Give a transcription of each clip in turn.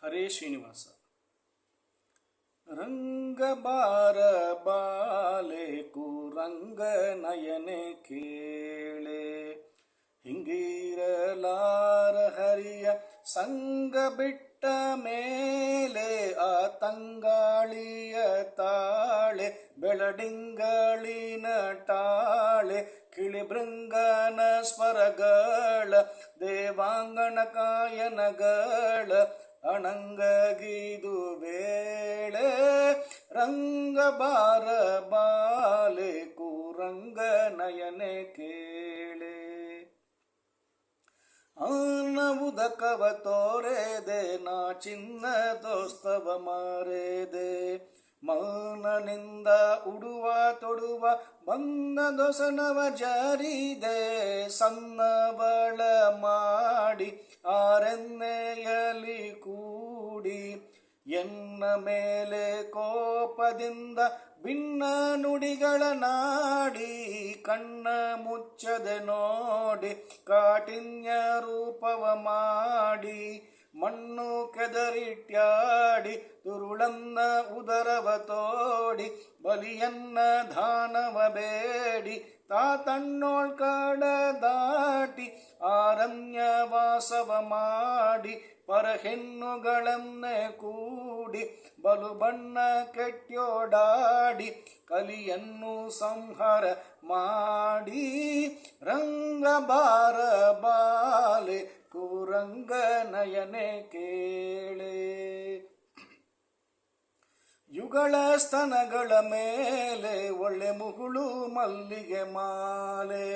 ಹರೇ ಶ್ರೀನಿವಾಸ. ರಂಗ ಬಾರ ಬಾಲೆ ಕುರಂಗ ನಯನೆ ಕೇಳೆ, ಹಿಂಗಿರಲಾರ ಹರಿಯ ಸಂಗ ಬಿಟ್ಟ ಮೇಲೆ ಆ ತಂಗಾಳಿಯ ತಾಳೆ ಬೆಳದಿಂಗಳಿನ ಟಾಳೆ ಕಿಳಿಬೃಂಗನ ಸ್ವರಗಳ ದೇವಾಂಗಣ ಕಾಯನಗಳ ಅಣಂಗಗಿದು ವೇಳೆ. ರಂಗ ಬಾರ ಬಾಲೆ ಕುರಂಗ ನಯನೆ ಕೇಳೆ, ಆನವುದಕವ ತೋರೆದೆ ನಾ ಚಿನ್ನದೋಸ್ತವ ಮಾರೆದೆ, ಮೌನನಿಂದ ಉಡುವ ತೊಡುವ ಬಂದ ದೊಸನವ ಜಾರಿದೆ, ಸನ್ನಬಳ ಮಾಡಿ ಆರೆನ್ನೆಯಲಿ ಕೂಡಿ ಎನ್ನ ಮೇಲೆ ಕೋಪದಿಂದ ಭಿನ್ನ ನುಡಿಗಳ ನಾಡಿ, ಕಣ್ಣ ಮುಚ್ಚದೆ ನೋಡಿ ಕಾಠಿನ್ಯ ರೂಪವ ಮಾಡಿ, ಮಣ್ಣು ಕೆದರಿಟ್ಯಾಡಿ ತುರುಳನ್ನ ಉದರವ ತೋಡಿ, ಬಲಿಯನ್ನ ದಾನವ ಬೇಡಿ ತಾತಣ್ಣೋಳ್ ಕಾಡ ದಾಟಿ ಆರಣ್ಯ ವಾಸವ ಮಾಡಿ, ಪರ ಹೆಣ್ಣುಗಳನ್ನೇ ಕೂಡಿ ಬಲು ಬಣ್ಣ ಕೆಟ್ಯೋಡಾಡಿ ಕಲಿಯನ್ನು ಸಂಹಾರ ಮಾಡಿ. ರಂಗ ಬಾರ ಬಾಲೆ ಕುರಂಗ ನಯನೆ ಕೇಳೆ, ಯುಗಳ ಸ್ತನಗಳ ಮೇಲೆ ಒಳ್ಳೆ ಮುಗುಳು ಮಲ್ಲಿಗೆ ಮಾಲೆ,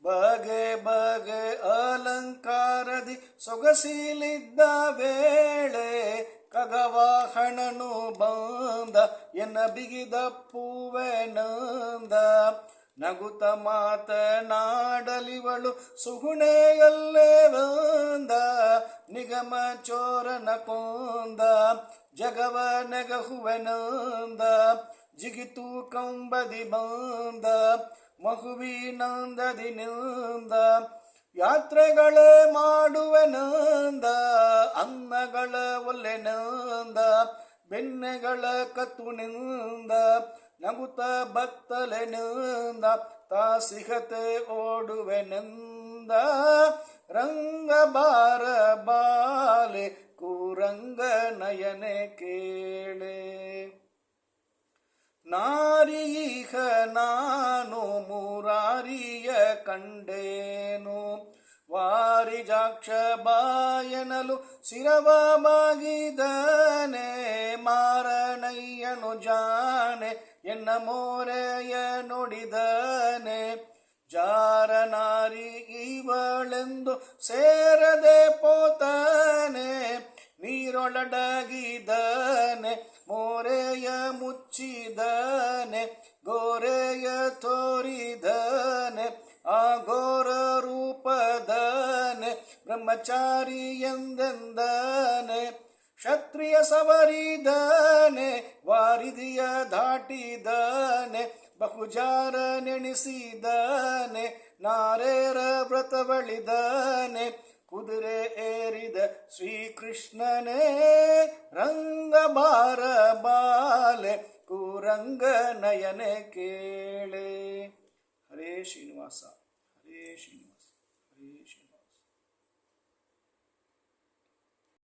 ಬಗೆ ಬಗೆ ಅಲಂಕಾರದಿ ಸೊಗಸಿಲಿದ್ದ ವೇಳೆ, ಖಗವಾಹನನು ಬಂದ ಎನ್ನ ಬಿಗಿದಪ್ಪುವೆ ನಂದ, ನಗುತ್ತ ಮಾತನಾಡಲಿವಳು ಸುಗುಣೆಯಲ್ಲೇ ಬಂದ, ನಿಗಮ ಚೋರನ ಕೊಂದ ಜಗವ ನೆಗಹುವೆನಂದ, ಜಿಗಿತು ಕಂಬದಿ ಬಂದ ಮಗುವಿನಂದದಿ ನಿಂದ, ಯಾತ್ರೆಗಳೇ ಮಾಡುವೆನಂದ, ಅನ್ನಗಳ ಒಲ್ಲೆನಂದ, ಬೆನ್ನೆಗಳ ಕತ್ತು ನಿಂದ, ನಗುತ್ತ ಬತ್ತಲೆನಿಂದ ತಾಸಿಗತೆ ಓಡುವೆನೆಂದ. ರಂಗ ಬಾರ ಬಾಲೆ ಕುರಂಗ ನಯನೆ ಕೇಳೆ, ನಾರೀಹ ನಾನು ಮುರಾರಿಯ ಕಂಡೇನು, ವಾರಿಜಾಕ್ಷ ಬಾಯನಲು ಶಿರವ ಬಾಗಿದನೆ, ಮಾರನಯ್ಯನು ಜಾನೆ ಎನ್ನ ಮೋರೆಯ ನುಡಿದನೆ, ಜಾರನಾರಿ ಇವಳೆಂದು ಸೇರದೆ ಪೋತನೆ, ನೀರೊಳಡಗಿದನೆ ಮೋರೆಯ ಮುಚ್ಚಿದನೆ, ಗೋರೆಯ ತೋರಿದನೆ ಆ ಘೋರ ರೂಪದನೆ, ಬ್ರಹ್ಮಚಾರಿ ಎಂದೆಂದನೆ, ಕ್ಷತ್ರಿಯ ಸವರಿದನೆ ವಾರಿದಿಯ ದಾಟಿದನೆ, ಬಹುಜಾರ ನೆನೆಸಿದನೆ ನಾರೇರ ವ್ರತವಳಿದನೆ, ಕುದುರೆ ಏರಿದ ಶ್ರೀಕೃಷ್ಣನೇ. ರಂಗ ಬಾರ ಬಾಲೆ ಕುರಂಗ ನಯನೆ ಕೇಳೆ. ಹರೇ ಶ್ರೀನಿವಾಸ, ಹರೇ ಶ್ರೀನಿವಾಸ, ಹರೇ ಶ್ರೀನಿವಾಸ.